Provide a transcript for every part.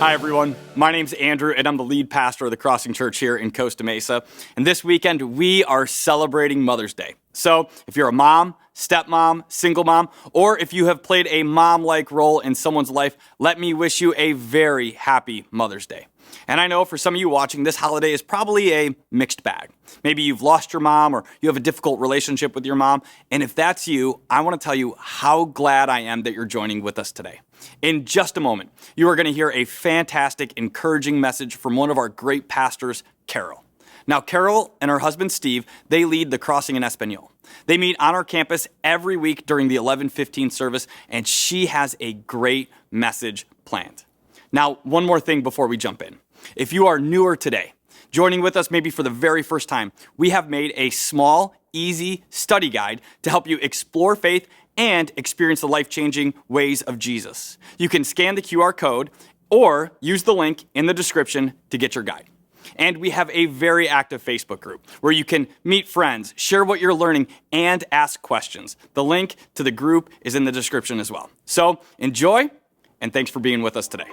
Hi, everyone. My name's Andrew, and I'm the lead pastor of the Crossing Church here in Costa Mesa. And this weekend, we are celebrating Mother's Day. So if you're a mom, stepmom, single mom, or if you have played a mom-like role in someone's life, let me wish you a very happy Mother's Day. And I know for some of you watching, this holiday is probably a mixed bag. Maybe you've lost your mom or you have a difficult relationship with your mom. And if that's you, I want to tell you how glad I am that you're joining with us today. In just a moment, you are going to hear a fantastic, encouraging message from one of our great pastors, Karol. Now, Karol and her husband, Steve, they lead the Crossing in Espanol. They meet on our campus every week during the 11:15 service, and she has a great message planned. Now, one more thing before we jump in. If you are newer today, joining with us maybe for the very first time, we have made a small, easy study guide to help you explore faith and experience the life-changing ways of Jesus. You can scan the QR code or use the link in the description to get your guide. And we have a very active Facebook group where you can meet friends, share what you're learning, and ask questions. The link to the group is in the description as well. So enjoy, and thanks for being with us today.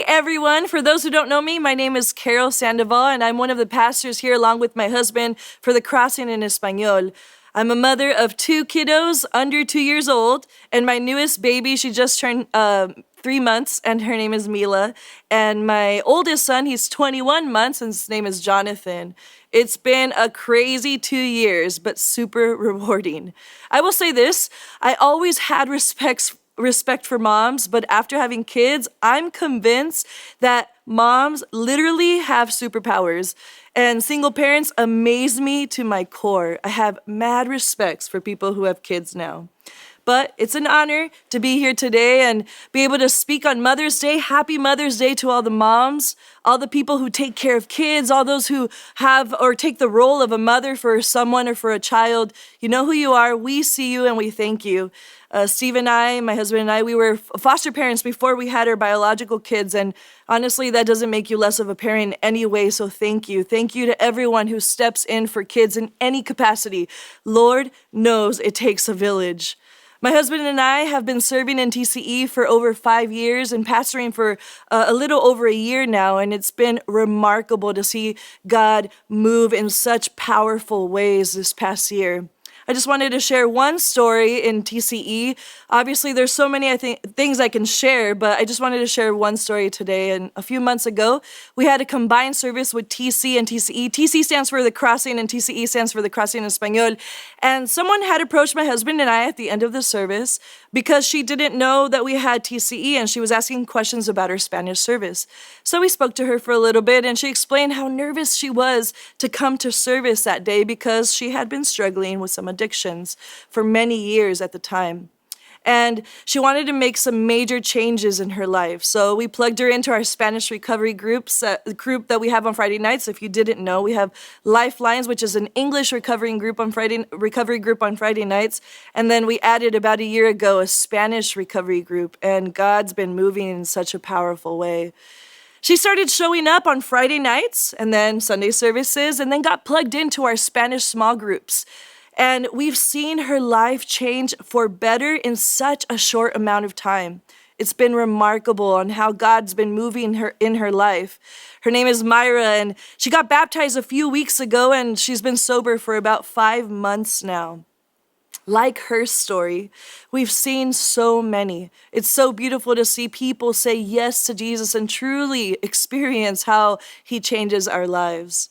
Everyone, for those who don't know me, my name is Karol Sandoval, and I'm one of the pastors here along with my husband for the Crossing in Espanol. I'm a mother of 2 kiddos under 2 years old, and my newest baby, she just turned 3 months, and her name is Mila. And my oldest son, he's 21 months, and his name is Jonathan. It's been a crazy 2 years, but super rewarding. I will say this, I always had respect for moms, but after having kids, I'm convinced that moms literally have superpowers, and single parents amaze me to my core. I have mad respects for people who have kids now. But it's an honor to be here today and be able to speak on Mother's Day. Happy Mother's Day to all the moms, all the people who take care of kids, all those who have or take the role of a mother for someone or for a child. You know who you are. We see you and we thank you. Steve and I, my husband and I, we were foster parents before we had our biological kids. And honestly, that doesn't make you less of a parent in any way. So thank you. Thank you to everyone who steps in for kids in any capacity. Lord knows it takes a village. My husband and I have been serving in TCE for over 5 years and pastoring for a little over a year now, and it's been remarkable to see God move in such powerful ways this past year. I just wanted to share one story in TCE. Obviously, there's so many things I can share, but I just wanted to share one story today. And a few months ago, we had a combined service with TC and TCE. TC stands for the Crossing, and TCE stands for the Crossing in Espanol. And someone had approached my husband and I at the end of the service because she didn't know that we had TCE, and she was asking questions about our Spanish service. So we spoke to her for a little bit, and she explained how nervous she was to come to service that day because she had been struggling with some addictions for many years at the time. And she wanted to make some major changes in her life. So we plugged her into our Spanish recovery group that we have on Friday nights. If you didn't know, we have Lifelines, which is an English recovery group on Friday nights. And then we added about a year ago a Spanish recovery group. And God's been moving in such a powerful way. She started showing up on Friday nights and then Sunday services, and then got plugged into our Spanish small groups. And we've seen her life change for better in such a short amount of time. It's been remarkable on how God's been moving her in her life. Her name is Myra, and she got baptized a few weeks ago, and she's been sober for about 5 months now. Like her story, we've seen so many. It's so beautiful to see people say yes to Jesus and truly experience how he changes our lives.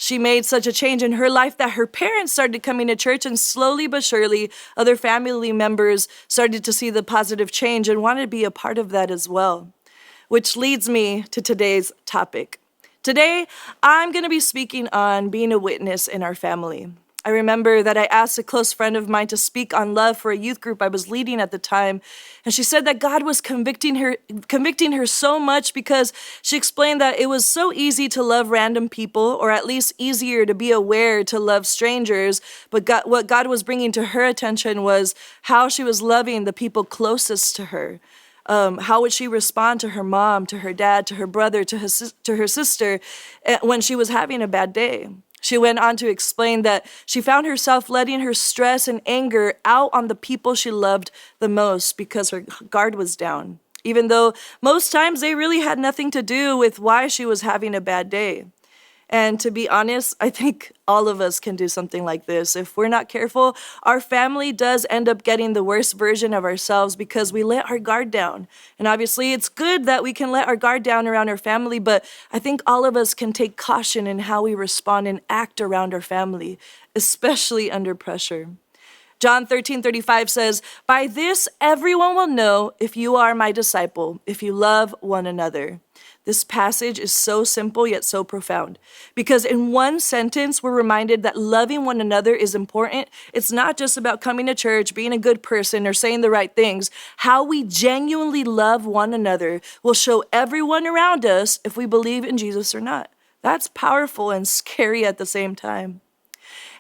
She made such a change in her life that her parents started coming to church, and slowly but surely, other family members started to see the positive change and wanted to be a part of that as well. Which leads me to today's topic. Today, I'm going to be speaking on being a witness in our family. I remember that I asked a close friend of mine to speak on love for a youth group I was leading at the time. And she said that God was convicting her so much because she explained that it was so easy to love random people, or at least easier to be aware to love strangers. But what God was bringing to her attention was how she was loving the people closest to her. How would she respond to her mom, to her dad, to her brother, to her sister when she was having a bad day? She went on to explain that she found herself letting her stress and anger out on the people she loved the most because her guard was down, even though most times they really had nothing to do with why she was having a bad day. And to be honest, I think all of us can do something like this. If we're not careful, our family does end up getting the worst version of ourselves because we let our guard down. And obviously, it's good that we can let our guard down around our family, but I think all of us can take caution in how we respond and act around our family, especially under pressure. John 13:35 says, "By this everyone will know if you are my disciple, if you love one another." This passage is so simple yet so profound because in one sentence, we're reminded that loving one another is important. It's not just about coming to church, being a good person, or saying the right things. How we genuinely love one another will show everyone around us if we believe in Jesus or not. That's powerful and scary at the same time.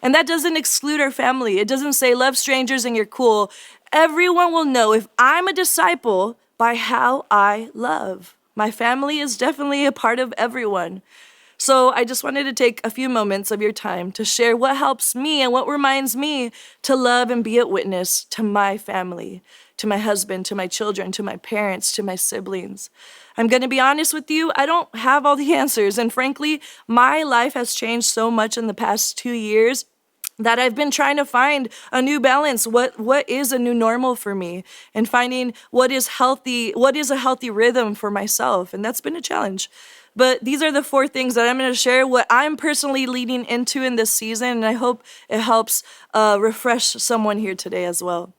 And that doesn't exclude our family. It doesn't say love strangers and you're cool. Everyone will know if I'm a disciple by how I love. My family is definitely a part of everyone. So I just wanted to take a few moments of your time to share what helps me and what reminds me to love and be a witness to my family, to my husband, to my children, to my parents, to my siblings. I'm going to be honest with you, I don't have all the answers. And frankly, my life has changed so much in the past 2 years that I've been trying to find a new balance. What is a new normal for me, and finding what is a healthy rhythm for myself. And that's been a challenge. But these are the 4 things that I'm going to share what I'm personally leading into in this season. And I hope it helps refresh someone here today as well.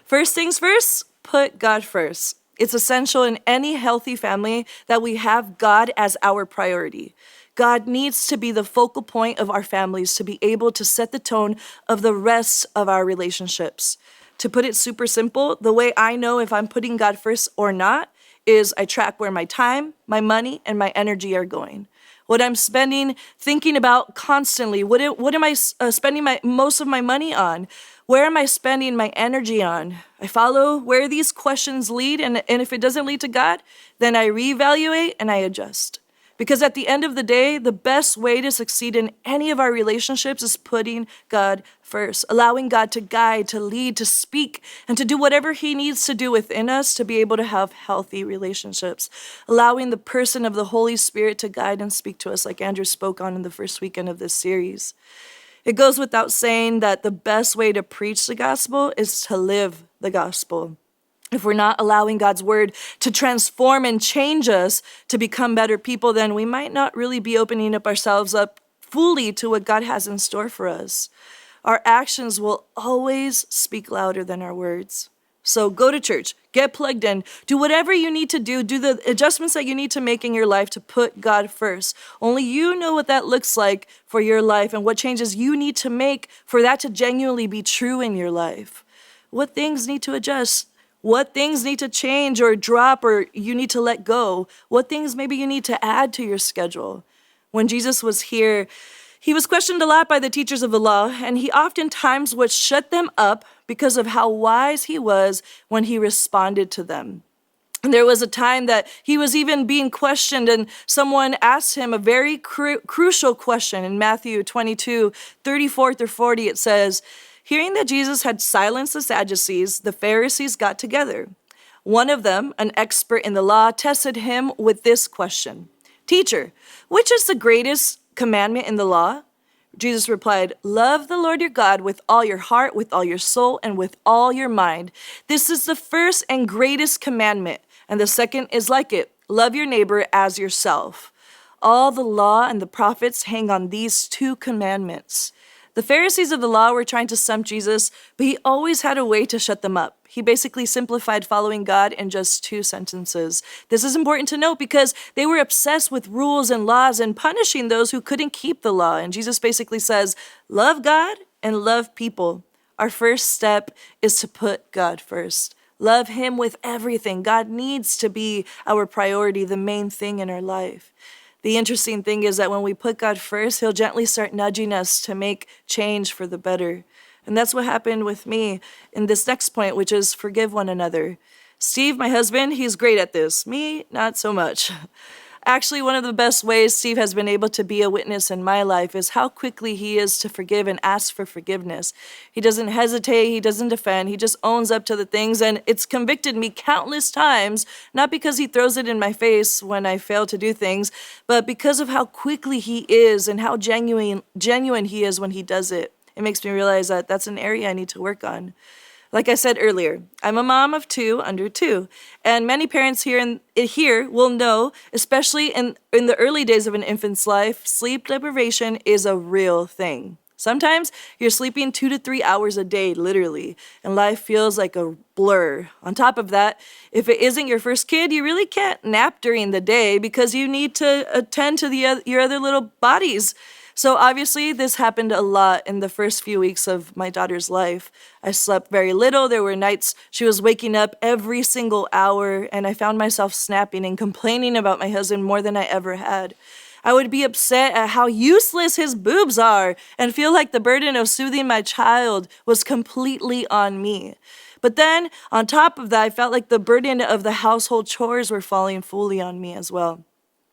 First things first, put God first. It's essential in any healthy family that we have God as our priority. God needs to be the focal point of our families to be able to set the tone of the rest of our relationships. To put it super simple, the way I know if I'm putting God first or not is I track where my time, my money, and my energy are going. What I'm thinking about constantly. What am I spending most of my money on? Where am I spending my energy on? I follow where these questions lead, and if it doesn't lead to God, then I reevaluate and I adjust. Because at the end of the day, the best way to succeed in any of our relationships is putting God first, allowing God to guide, to lead, to speak, and to do whatever he needs to do within us to be able to have healthy relationships, allowing the person of the Holy Spirit to guide and speak to us like Andrew spoke on in the first weekend of this series. It goes without saying that the best way to preach the gospel is to live the gospel. If we're not allowing God's word to transform and change us to become better people, then we might not really be opening ourselves up fully to what God has in store for us. Our actions will always speak louder than our words. So go to church, get plugged in, do whatever you need to do the adjustments that you need to make in your life to put God first. Only you know what that looks like for your life and what changes you need to make for that to genuinely be true in your life. What things need to adjust? What things need to change or drop or you need to let go? What things maybe you need to add to your schedule? When Jesus was here, he was questioned a lot by the teachers of the law, and he oftentimes would shut them up because of how wise he was when he responded to them. And there was a time that he was even being questioned, and someone asked him a very crucial question. In Matthew 22:34-40, it says, "Hearing that Jesus had silenced the Sadducees, the Pharisees got together. One of them, an expert in the law, tested him with this question. 'Teacher, which is the greatest commandment in the law?' Jesus replied, 'Love the Lord your God with all your heart, with all your soul, and with all your mind. This is the first and greatest commandment. And the second is like it. Love your neighbor as yourself. All the law and the prophets hang on these 2 commandments.'" The Pharisees of the law were trying to stump Jesus, but he always had a way to shut them up. He basically simplified following God in just 2 sentences. This is important to note because they were obsessed with rules and laws and punishing those who couldn't keep the law. And Jesus basically says, love God and love people, our first step is to put God first. Love him with everything. God needs to be our priority, the main thing in our life. The interesting thing is that when we put God first, he'll gently start nudging us to make change for the better. And that's what happened with me in this next point, which is forgive one another. Steve, my husband, he's great at this. Me, not so much. Actually, one of the best ways Steve has been able to be a witness in my life is how quickly he is to forgive and ask for forgiveness. He doesn't hesitate, he doesn't defend, he just owns up to the things, and it's convicted me countless times, not because he throws it in my face when I fail to do things, but because of how quickly he is and how genuine he is when he does it. It makes me realize that that's an area I need to work on. Like I said earlier, I'm a mom of two under two, and many parents here will know, especially in the early days of an infant's life, sleep deprivation is a real thing. Sometimes you're sleeping 2 to 3 hours a day, literally, and life feels like a blur. On top of that, if it isn't your first kid, you really can't nap during the day because you need to attend to your other little bodies. So obviously this happened a lot in the first few weeks of my daughter's life. I slept very little. There were nights she was waking up every single hour, and I found myself snapping and complaining about my husband more than I ever had. I would be upset at how useless his boobs are and feel like the burden of soothing my child was completely on me. But then, on top of that, I felt like the burden of the household chores were falling fully on me as well.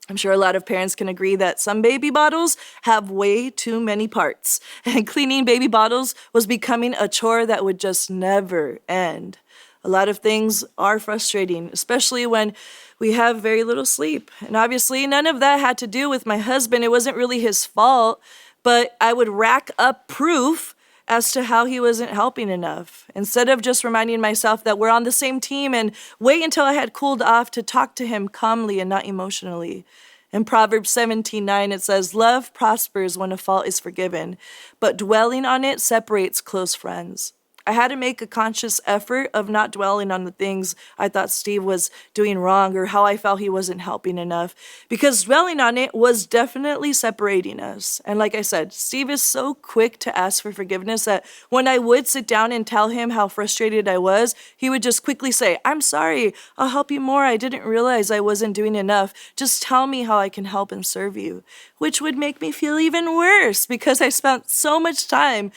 I'm sure a lot of parents can agree that some baby bottles have way too many parts, and cleaning baby bottles was becoming a chore that would just never end. A lot of things are frustrating, especially when we have very little sleep. And obviously, none of that had to do with my husband. It wasn't really his fault, but I would rack up proof as to how he wasn't helping enough, instead of just reminding myself that we're on the same team and wait until I had cooled off to talk to him calmly and not emotionally. In Proverbs 17:9, it says, "Love prospers when a fault is forgiven, but dwelling on it separates close friends." I had to make a conscious effort of not dwelling on the things I thought Steve was doing wrong or how I felt he wasn't helping enough, because dwelling on it was definitely separating us. And like I said, Steve is so quick to ask for forgiveness that when I would sit down and tell him how frustrated I was, he would just quickly say, "I'm sorry, I'll help you more. I didn't realize I wasn't doing enough. Just tell me how I can help and serve you," which would make me feel even worse because I spent so much time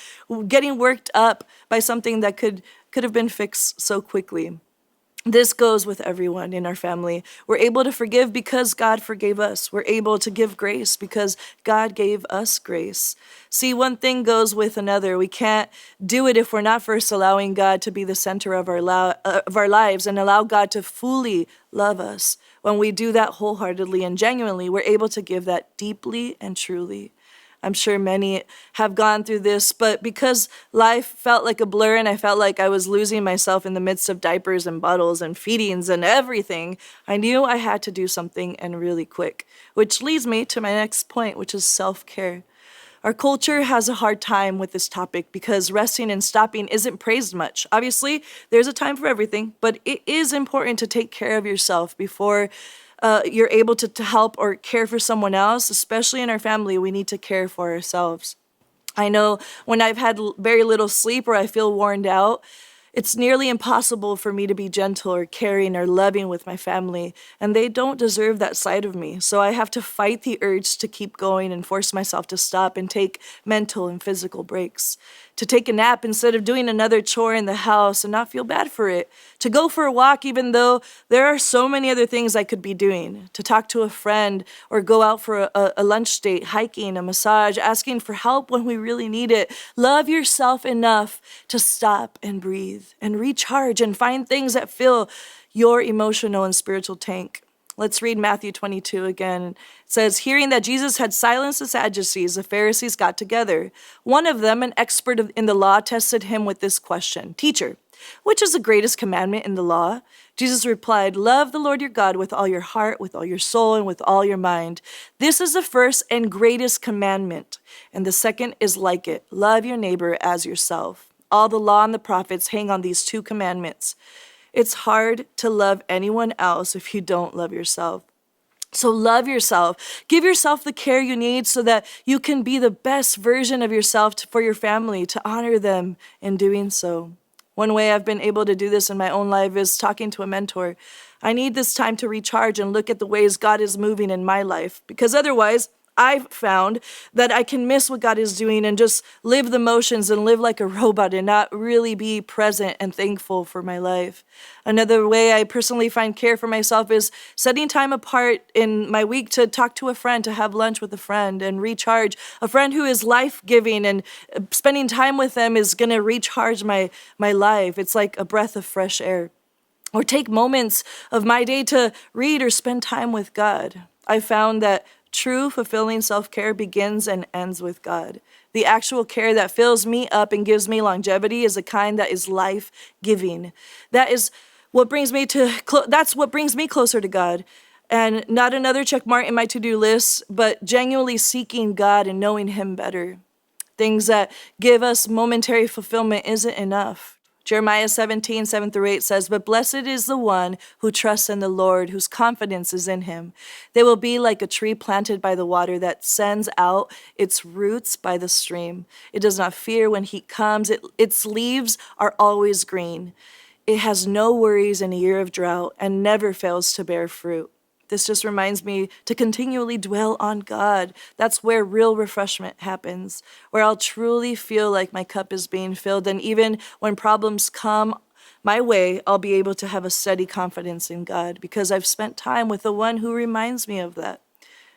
getting worked up by something that could have been fixed so quickly. This goes with everyone in our family. We're able to forgive because God forgave us. We're able to give grace because God gave us grace. See, one thing goes with another. We can't do it if we're not first allowing God to be the center of our lives and allow God to fully love us. When we do that wholeheartedly and genuinely, we're able to give that deeply and truly. I'm sure many have gone through this, but because life felt like a blur and I felt like I was losing myself in the midst of diapers and bottles and feedings and everything, I knew I had to do something, and really quick. Which leads me to my next point, which is self-care. Our culture has a hard time with this topic because resting and stopping isn't praised much. Obviously, there's a time for everything, but it is important to take care of yourself before you're able to help or care for someone else. Especially in our family, we need to care for ourselves. I know when I've had very little sleep or I feel worn out, it's nearly impossible for me to be gentle or caring or loving with my family, and they don't deserve that side of me. So I have to fight the urge to keep going and force myself to stop and take mental and physical breaks. To take a nap instead of doing another chore in the house and not feel bad for it. To go for a walk even though there are so many other things I could be doing. To talk to a friend or go out for a lunch date, hiking, a massage, asking for help when we really need it. Love yourself enough to stop and breathe and recharge and find things that fill your emotional and spiritual tank. Let's read Matthew 22 again. It says, "Hearing that Jesus had silenced the Sadducees, the Pharisees got together. One of them, an expert in the law, tested him with this question: 'Teacher, which is the greatest commandment in the law?' Jesus replied, 'Love the Lord your God with all your heart, with all your soul, and with all your mind. This is the first and greatest commandment. And the second is like it: love your neighbor as yourself. All the law and the prophets hang on these two commandments.' It's hard to love anyone else if you don't love yourself. So love yourself. Give yourself the care you need so that you can be the best version of yourself for your family, to honor them in doing so. One way I've been able to do this in my own life is talking to a mentor. I need this time to recharge and look at the ways God is moving in my life, because otherwise I've found that I can miss what God is doing and just live the motions and live like a robot and not really be present and thankful for my life. Another way I personally find care for myself is setting time apart in my week to talk to a friend, to have lunch with a friend and recharge. A friend who is life-giving, and spending time with them is going to recharge my life. It's like a breath of fresh air. Or take moments of my day to read or spend time with God. I found that true, fulfilling self-care begins and ends with God. The actual care that fills me up and gives me longevity is the kind that is life-giving. That's what brings me closer to God. And not another check mark in my to-do list, but genuinely seeking God and knowing Him better. Things that give us momentary fulfillment isn't enough. Jeremiah 17, 7-8 says, "But blessed is the one who trusts in the Lord, whose confidence is in Him. They will be like a tree planted by the water that sends out its roots by the stream. It does not fear when heat comes. Its leaves are always green. It has no worries in a year of drought and never fails to bear fruit." This just reminds me to continually dwell on God. That's where real refreshment happens, where I'll truly feel like my cup is being filled. And even when problems come my way, I'll be able to have a steady confidence in God because I've spent time with the one who reminds me of that.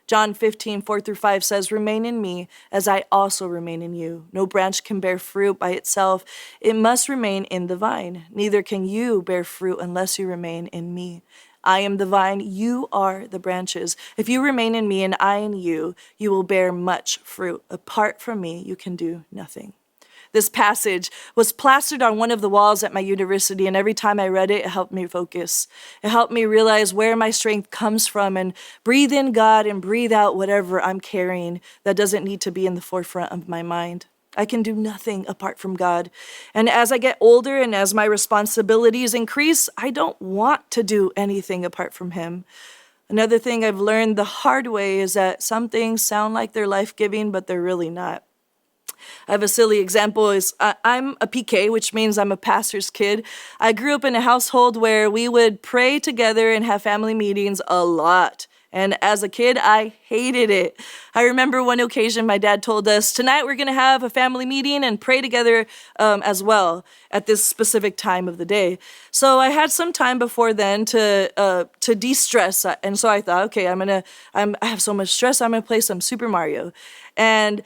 John 15, 4-5 says, "Remain in me as I also remain in you. No branch can bear fruit by itself. It must remain in the vine. Neither can you bear fruit unless you remain in me. I am the vine, you are the branches. If you remain in me and I in you, you will bear much fruit. Apart from me, you can do nothing." This passage was plastered on one of the walls at my university, and every time I read it, it helped me focus. It helped me realize where my strength comes from and breathe in God and breathe out whatever I'm carrying that doesn't need to be in the forefront of my mind. I can do nothing apart from God. And as I get older and as my responsibilities increase, I don't want to do anything apart from Him. Another thing I've learned the hard way is that some things sound like they're life-giving, but they're really not. I have a silly example. I'm a PK, which means I'm a pastor's kid. I grew up in a household where we would pray together and have family meetings a lot. And as a kid, I hated it. I remember one occasion my dad told us, "Tonight we're going to have a family meeting and pray together as well at this specific time of the day." So I had some time before then to de-stress. And so I thought, okay, I have so much stress, I'm going to play some Super Mario. And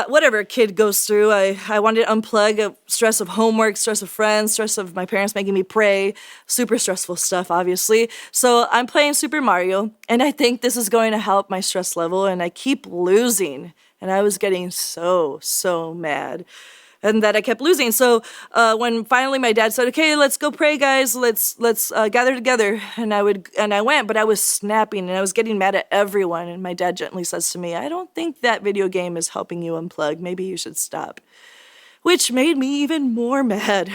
whatever a kid goes through, I wanted to unplug stress of homework, stress of friends, stress of my parents making me pray, super stressful stuff, obviously. So I'm playing Super Mario, and I think this is going to help my stress level, and I keep losing. And I was getting so mad. And that I kept losing. So when finally my dad said, "Okay, let's go pray, guys. Let's gather together," and I went, but I was snapping and I was getting mad at everyone. And my dad gently says to me, "I don't think that video game is helping you unplug. Maybe you should stop," which made me even more mad.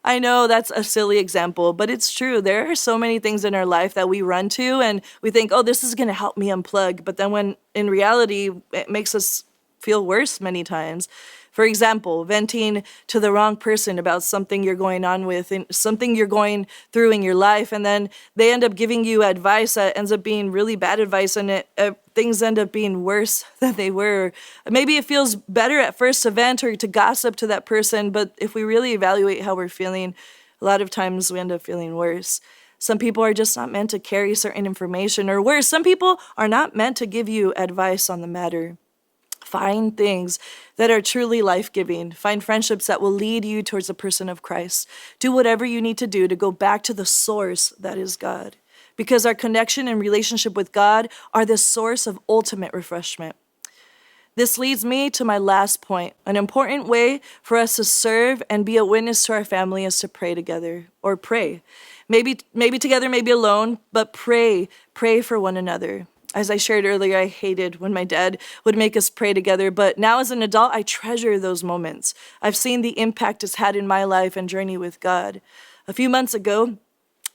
I know that's a silly example, but it's true. There are so many things in our life that we run to and we think, "Oh, this is going to help me unplug," but then when in reality it makes us feel worse many times. For example, venting to the wrong person about something you're going on with and something you're going through in your life, and then they end up giving you advice that ends up being really bad advice, and things end up being worse than they were. Maybe it feels better at first to vent or to gossip to that person, but if we really evaluate how we're feeling, a lot of times we end up feeling worse. Some people are just not meant to carry certain information, or worse, some people are not meant to give you advice on the matter. Find things that are truly life-giving. Find friendships that will lead you towards the person of Christ. Do whatever you need to do to go back to the source that is God. Because our connection and relationship with God are the source of ultimate refreshment. This leads me to my last point. An important way for us to serve and be a witness to our family is to pray together, or pray. Maybe together, maybe alone, but pray for one another. As I shared earlier, I hated when my dad would make us pray together, but now as an adult, I treasure those moments. I've seen the impact it's had in my life and journey with God. A few months ago,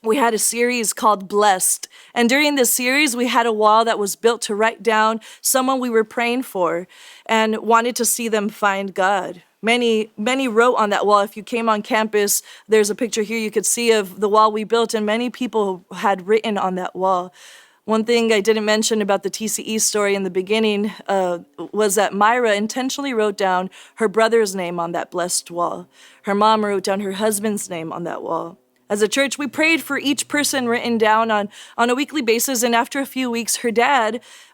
we had a series called Blessed. And during this series, we had a wall that was built to write down someone we were praying for and wanted to see them find God. Many wrote on that wall. If you came on campus, there's a picture here you could see of the wall we built, and many people had written on that wall. One thing I didn't mention about the TCE story in the beginning was that Myra intentionally wrote down her brother's name on that blessed wall. Her mom wrote down her husband's name on that wall. As a church, we prayed for each person written down on a weekly basis, and after a few weeks,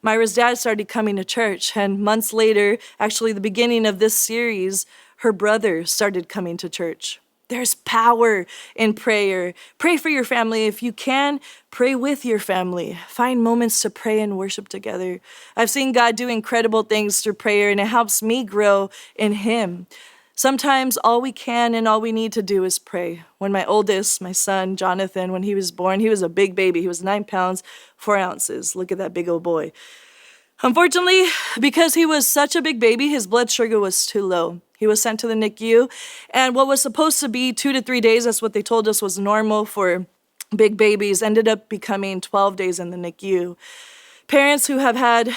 Myra's dad, started coming to church. And months later, actually the beginning of this series, her brother started coming to church. There's power in prayer. Pray for your family. If you can, pray with your family. Find moments to pray and worship together. I've seen God do incredible things through prayer, and it helps me grow in Him. Sometimes all we can and all we need to do is pray. When my oldest, my son, Jonathan, when he was born, he was a big baby. He was 9 pounds, 4 ounces. Look at that big old boy. Unfortunately, because he was such a big baby, his blood sugar was too low. He was sent to the NICU, and what was supposed to be 2 to 3 days, that's what they told us was normal for big babies, ended up becoming 12 days in the NICU. Parents who have had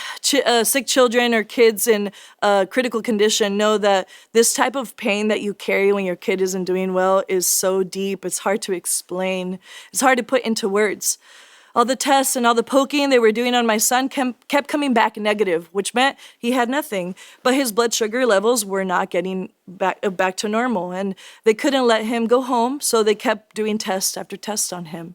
sick children or kids in a critical condition know that this type of pain that you carry when your kid isn't doing well is so deep. It's hard to explain. It's hard to put into words. All the tests and all the poking they were doing on my son kept coming back negative, which meant he had nothing. But his blood sugar levels were not getting back to normal, and they couldn't let him go home, so they kept doing test after test on him.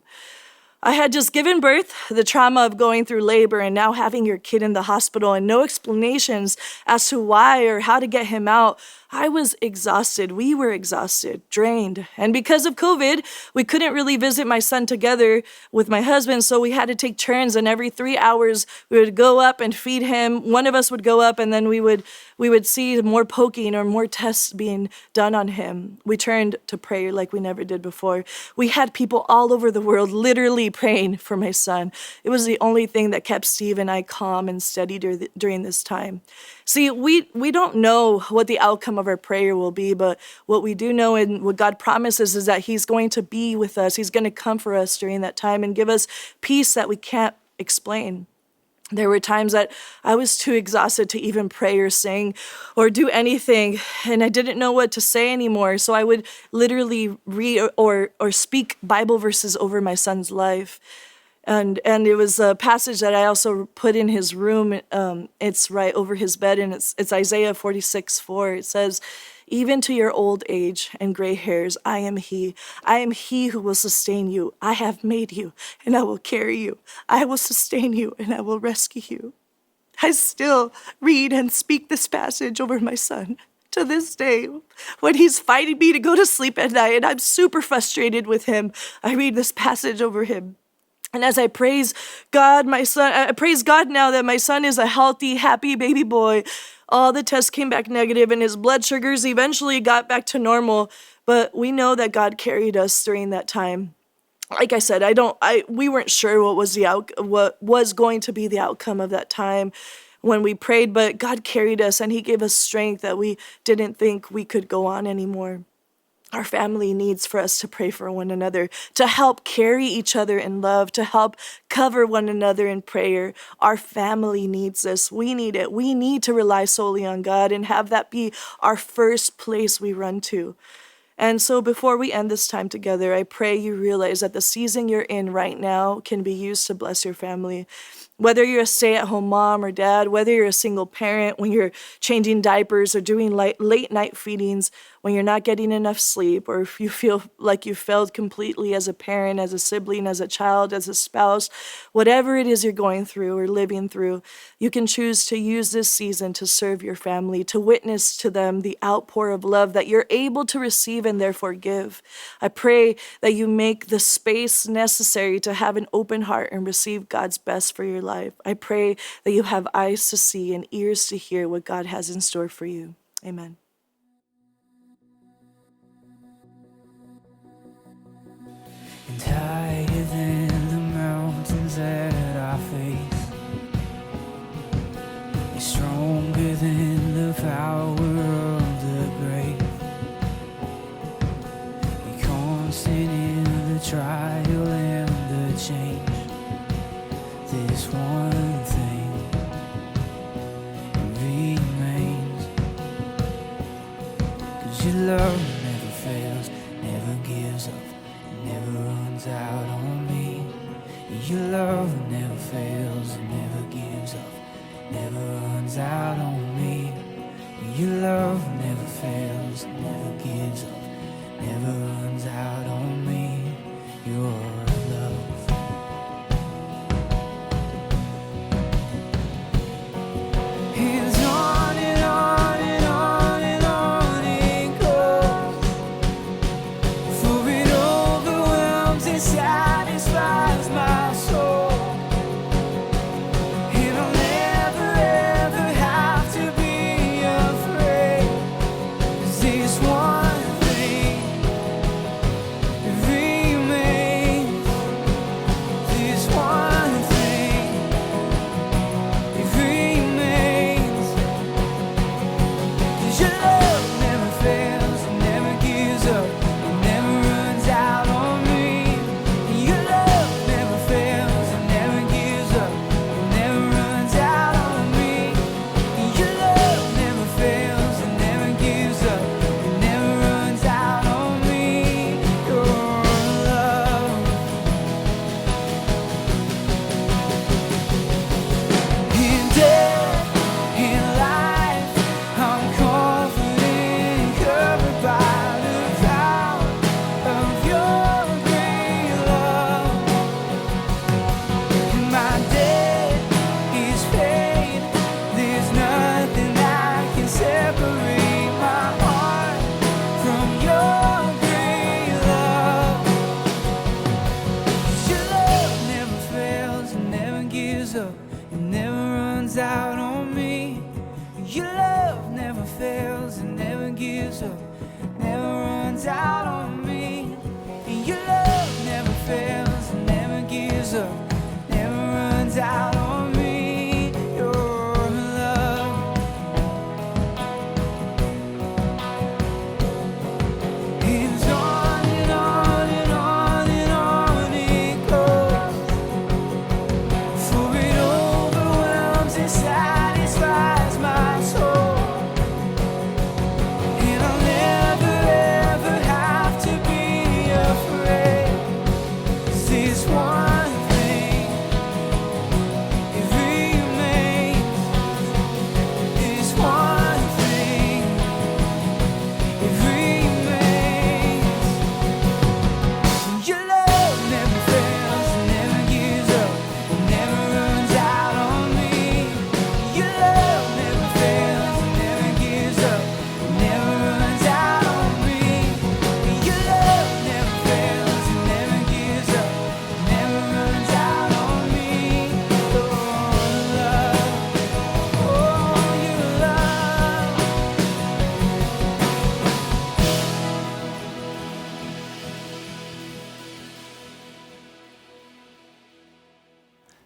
I had just given birth, the trauma of going through labor and now having your kid in the hospital and no explanations as to why or how to get him out. I was exhausted. We were exhausted, drained. And because of COVID, we couldn't really visit my son together with my husband, so we had to take turns, and every 3 hours we would go up and feed him. One of us would go up, and then we would see more poking or more tests being done on him. We turned to prayer like we never did before. We had people all over the world literally praying for my son. It was the only thing that kept Steve and I calm and steady during this time. See, we don't know what the outcome of our prayer will be, but what we do know and what God promises is that He's going to be with us. He's going to comfort us during that time and give us peace that we can't explain. There were times that I was too exhausted to even pray or sing or do anything, and I didn't know what to say anymore. So I would literally read or speak Bible verses over my son's life. And it was a passage that I also put in his room. It's right over his bed, and it's Isaiah 46:4. It says, "Even to your old age and gray hairs, I am He. I am He who will sustain you. I have made you, and I will carry you. I will sustain you, and I will rescue you." I still read and speak this passage over my son to this day. When he's fighting me to go to sleep at night, and I'm super frustrated with him, I read this passage over him. And as I praise God, I praise God now that my son is a healthy, happy baby boy. All the tests came back negative, and his blood sugars eventually got back to normal. But we know that God carried us during that time. Like I said, we weren't sure what was going to be the outcome of that time when we prayed, but God carried us, and He gave us strength that we didn't think we could go on anymore. Our family needs for us to pray for one another, to help carry each other in love, to help cover one another in prayer. Our family needs this. We need it. We need to rely solely on God and have that be our first place we run to. And so before we end this time together, I pray you realize that the season you're in right now can be used to bless your family. Whether you're a stay-at-home mom or dad, whether you're a single parent, when you're changing diapers or doing late night feedings, when you're not getting enough sleep, or if you feel like you failed completely as a parent, as a sibling, as a child, as a spouse, whatever it is you're going through or living through, you can choose to use this season to serve your family, to witness to them the outpour of love that you're able to receive and therefore give. I pray that you make the space necessary to have an open heart and receive God's best for your life. I pray that you have eyes to see and ears to hear what God has in store for you. Amen. And higher than the mountains that I face, you're stronger than the power of the grave. You're constant in the trial never fails and never gives up, never runs out on me. Your love never fails and never gives up, never runs out on me. Your love. Hands on and on and on and on it goes, for it overwhelms and satisfies my soul. And I'll never ever have to be afraid, 'cause there's one thing that remains. There's one thing that remains. 'Cause your love never fails, it never gives up, it never runs out on me. Your love never fails, it never gives up, it never runs out on me. Your love never fails, it never gives up, it never runs out on me. Your love. In death, in life, I'm confident, covered by the power of your great love. And my debt is paid. There's nothing that can separate my heart from your great love. 'Cause your love never fails, it never gives up, it never runs out on me. Your love never fails, it never gives up, never runs out on me. Your love never fails, it never gives up, never runs out on me. Your love. Hands on and on and on and on it goes, for it overwhelms and satisfies my soul. And I'll never ever have to be afraid, 'cause there's one thing that remains. There's one thing that remains. Your love never fails, it never gives up, it never runs out on me. Your love never fails, it never gives up, it never runs out on me. Your love never fails, it never gives up, it never runs out on me. Your love, oh, your love.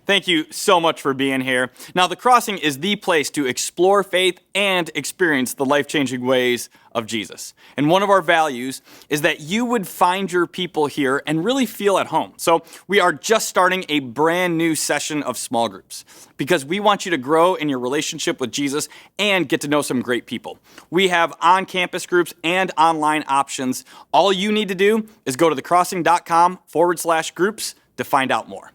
Thank you so much for being here. Now, the Crossing is the place to explore faith and experience the life-changing ways of Jesus. And one of our values is that you would find your people here and really feel at home. So we are just starting a brand new session of small groups because we want you to grow in your relationship with Jesus and get to know some great people. We have on-campus groups and online options. All you need to do is go to thecrossing.com/groups to find out more.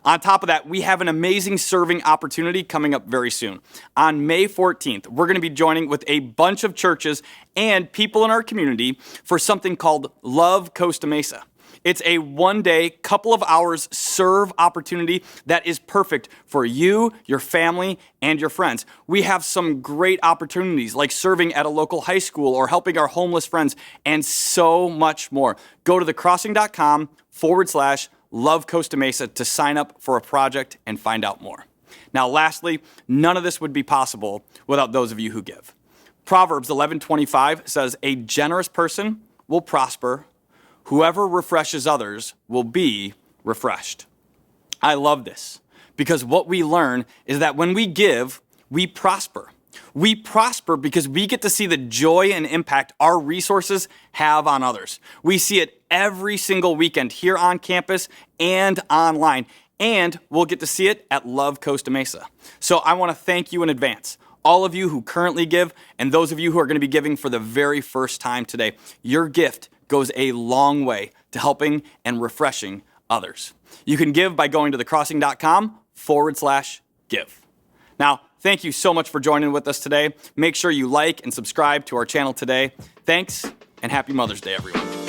On top of that, we have an amazing serving opportunity coming up very soon. On May 14th, we're going to be joining with a bunch of churches and people in our community for something called Love Costa Mesa. It's a one-day, couple of hours serve opportunity that is perfect for you, your family, and your friends. We have some great opportunities like serving at a local high school or helping our homeless friends and so much more. Go to thecrossing.com/Love Costa Mesa to sign up for a project and find out more. Now, lastly, none of this would be possible without those of you who give. Proverbs 11:25 says, "A generous person will prosper. Whoever refreshes others will be refreshed." I love this because what we learn is that when we give, we prosper. We prosper because we get to see the joy and impact our resources have on others. We see it every single weekend here on campus and online, and we'll get to see it at Love Costa Mesa. So I want to thank you in advance, all of you who currently give, and those of you who are going to be giving for the very first time today. Your gift goes a long way to helping and refreshing others. You can give by going to thecrossing.com/give. Now, thank you so much for joining with us today. Make sure you like and subscribe to our channel today. Thanks, and happy Mother's Day, everyone.